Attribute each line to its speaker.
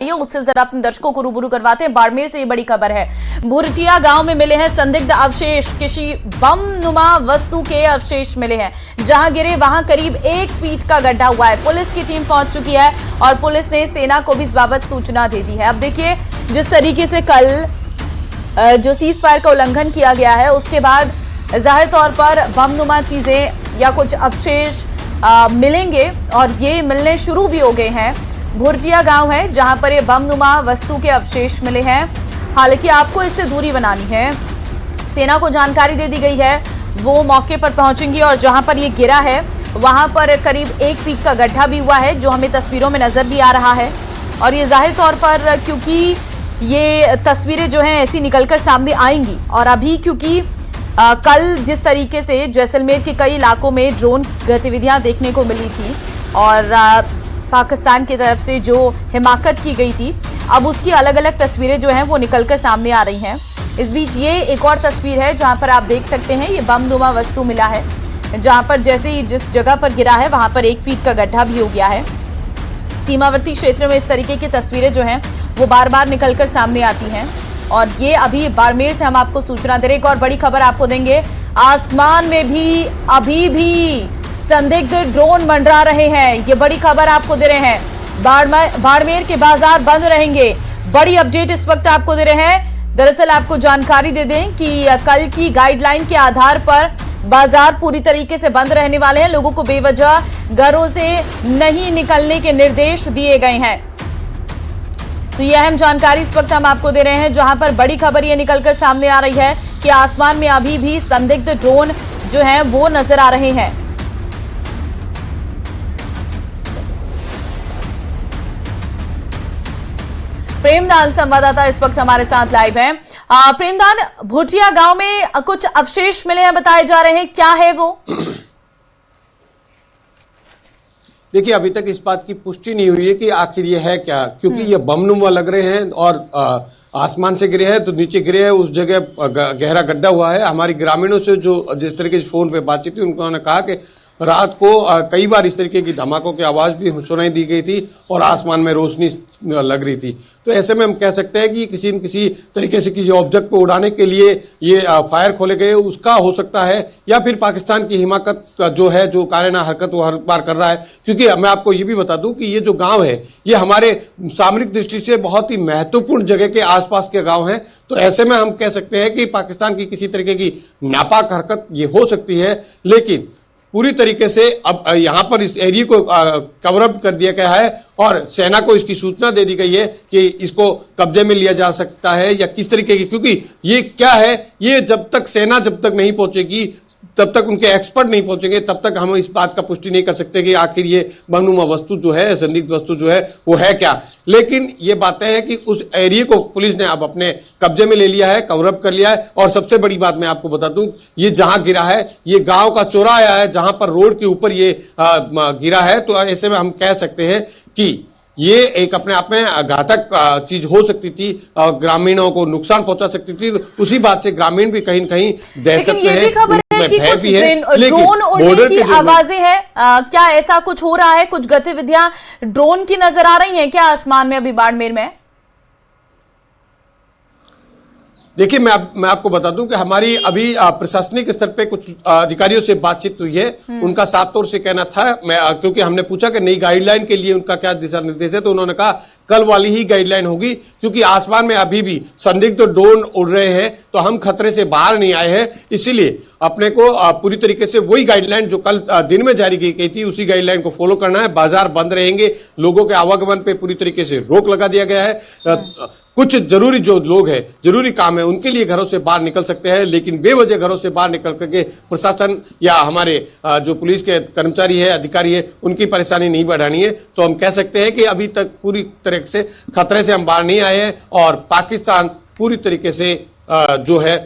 Speaker 1: उससे जरा अपने दर्शकों को रूबरू करवाते हैं। बाड़मेर से ये बड़ी खबर है। भुरटिया गांव में मिले हैं संदिग्ध अवशेष। किसी बम नुमा वस्तु के अवशेष मिले हैं। जहां गिरे वहां करीब 1 फीट का गड्ढा हुआ है। पुलिस की टीम पहुंच चुकी है और पुलिस ने सेना को भी इस बाबत सूचना दे दी है। अब देखिए, जिस तरीके से कल जो सीज फायर का उल्लंघन किया गया है, उसके बाद जाहिर तौर पर बम नुमा चीजें या कुछ अवशेष मिलेंगे और ये मिलने शुरू भी हो गए हैं। भुरटिया गांव है जहां पर ये बमनुमा वस्तु के अवशेष मिले हैं। हालांकि आपको इससे दूरी बनानी है। सेना को जानकारी दे दी गई है, वो मौके पर पहुंचेंगी और जहां पर ये गिरा है वहां पर करीब 1 फीट का गड्ढा भी हुआ है, जो हमें तस्वीरों में नजर भी आ रहा है। और ये जाहिर तौर पर, क्योंकि ये तस्वीरें जो हैं ऐसी निकलकर सामने आएंगी और अभी क्योंकि कल जिस तरीके से जैसलमेर के कई इलाकों में ड्रोन गतिविधियां देखने को मिली थी और पाकिस्तान की तरफ से जो हिमाकत की गई थी, अब उसकी अलग अलग तस्वीरें जो हैं वो निकलकर सामने आ रही हैं। इस बीच ये एक और तस्वीर है जहां पर आप देख सकते हैं ये बमनुमा वस्तु मिला है, जहां पर जैसे ही जिस जगह पर गिरा है वहां पर 1 फीट का गड्ढा भी हो गया है। सीमावर्ती क्षेत्र में इस तरीके की तस्वीरें जो हैं वो बार बार निकलकर सामने आती हैं और ये अभी बाड़मेर से हम आपको सूचना दे रहे हैं। एक और बड़ी खबर आपको देंगे। आसमान में भी अभी भी संदिग्ध ड्रोन मंडरा रहे हैं, ये बड़ी खबर आपको दे रहे हैं। बाड़मेर के बाजार बंद रहेंगे, बड़ी अपडेट इस वक्त आपको दे रहे हैं। दरअसल आपको जानकारी दे दें कि कल की गाइडलाइन के आधार पर बाजार पूरी तरीके से बंद रहने वाले हैं। लोगों को बेवजह घरों से नहीं निकलने के निर्देश दिए गए हैं। तो यह अहम जानकारी इस वक्त हम आपको दे रहे हैं, जहां पर बड़ी खबर ये निकलकर सामने आ रही है कि आसमान में अभी भी संदिग्ध ड्रोन जो है वो नजर आ रहे हैं। प्रेमदान संवाददाता इस वक्त हमारे साथ लाइव हैं। प्रेमदान, भुरटिया गांव में कुछ अवशेष मिले हैं बताए जा रहे हैं, क्या है वो?
Speaker 2: देखिए, अभी तक इस बात की पुष्टि नहीं हुई है कि आखिर ये है क्या, क्योंकि ये बमनुमा लग रहे हैं और आसमान से गिरे हैं तो नीचे गिरे हैं, उस जगह गहरा गड्ढा हुआ है। हमारी ग्रामीणों से जो जिस तरीके से फोन पे बातचीत हुई, उन्होंने कहा कि रात को कई बार इस तरीके की धमाकों की आवाज भी सुनाई दी गई थी और आसमान में रोशनी लग रही थी। तो ऐसे में हम कह सकते हैं कि किसी न किसी तरीके से किसी ऑब्जेक्ट को उड़ाने के लिए ये फायर खोले गए, उसका हो सकता है, या फिर पाकिस्तान की हिमाकत जो है, जो कायराना हरकत वो हर बार कर रहा है। क्योंकि मैं आपको ये भी बता दूं कि ये जो गांव है ये हमारे सामरिक दृष्टि से बहुत ही महत्वपूर्ण जगह के आसपास के गांव हैं। तो ऐसे में हम कह सकते हैं कि पाकिस्तान की किसी तरीके की नापाक हरकत ये हो सकती है, लेकिन पूरी तरीके से अब यहां पर इस एरिया को कवर अप कर दिया गया है और सेना को इसकी सूचना दे दी गई है कि इसको कब्जे में लिया जा सकता है या किस तरीके की, क्योंकि ये क्या है, ये जब तक सेना जब तक नहीं पहुंचेगी, तब तक उनके एक्सपर्ट नहीं पहुंचेंगे, तब तक हम इस बात का पुष्टि नहीं कर सकते कि आखिर ये बमनुमा वस्तु जो है, संदिग्ध वस्तु जो है वो है क्या। लेकिन ये बातें हैं कि उस एरिया को पुलिस ने अब अपने कब्जे में ले लिया है, कवर अप कर लिया है। और सबसे बड़ी बात मैं आपको बता दूं, ये जहां गिरा है ये गांव का चौराहा है, जहां पर रोड के ऊपर ये गिरा है। तो ऐसे में हम कह सकते हैं कि ये एक अपने आप में घातक चीज हो सकती थी, ग्रामीणों को नुकसान पहुंचा सकती थी। उसी बात से ग्रामीण भी कहीं न कहीं दहशत में है, भय भी है।
Speaker 1: ड्रोन उड़ने की आवाजें हैं, क्या ऐसा कुछ हो रहा है? कुछ गतिविधियां ड्रोन की नजर आ रही हैं क्या आसमान में अभी बाड़मेर में?
Speaker 2: देखिए, मैं आपको बता दूं कि हमारी अभी प्रशासनिक स्तर पे कुछ अधिकारियों से बातचीत हुई है। उनका साफ तौर से कहना था, क्योंकि हमने पूछा कि नई गाइडलाइन के लिए उनका क्या दिशा निर्देश है, तो उन्होंने कहा कल वाली ही गाइडलाइन होगी, क्योंकि आसमान में अभी भी संदिग्ध ड्रोन उड़ रहे हैं, तो हम खतरे से बाहर नहीं आए हैं। इसीलिए अपने को पूरी तरीके से वही गाइडलाइन जो कल दिन में जारी की गई थी, उसी गाइडलाइन को फॉलो करना है। बाजार बंद रहेंगे, लोगों के आवागमन पे पूरी तरीके से रोक लगा दिया गया है। कुछ जरूरी जो लोग हैं, जरूरी काम है, उनके लिए घरों से बाहर निकल सकते हैं, लेकिन बेवजह घरों से बाहर निकल करके प्रशासन या हमारे जो पुलिस के कर्मचारी है, अधिकारी है, उनकी परेशानी नहीं बढ़ानी है। तो हम कह सकते हैं कि अभी तक पूरी तरह से खतरे से हम बाहर नहीं आए हैं और पाकिस्तान पूरी तरीके से जो है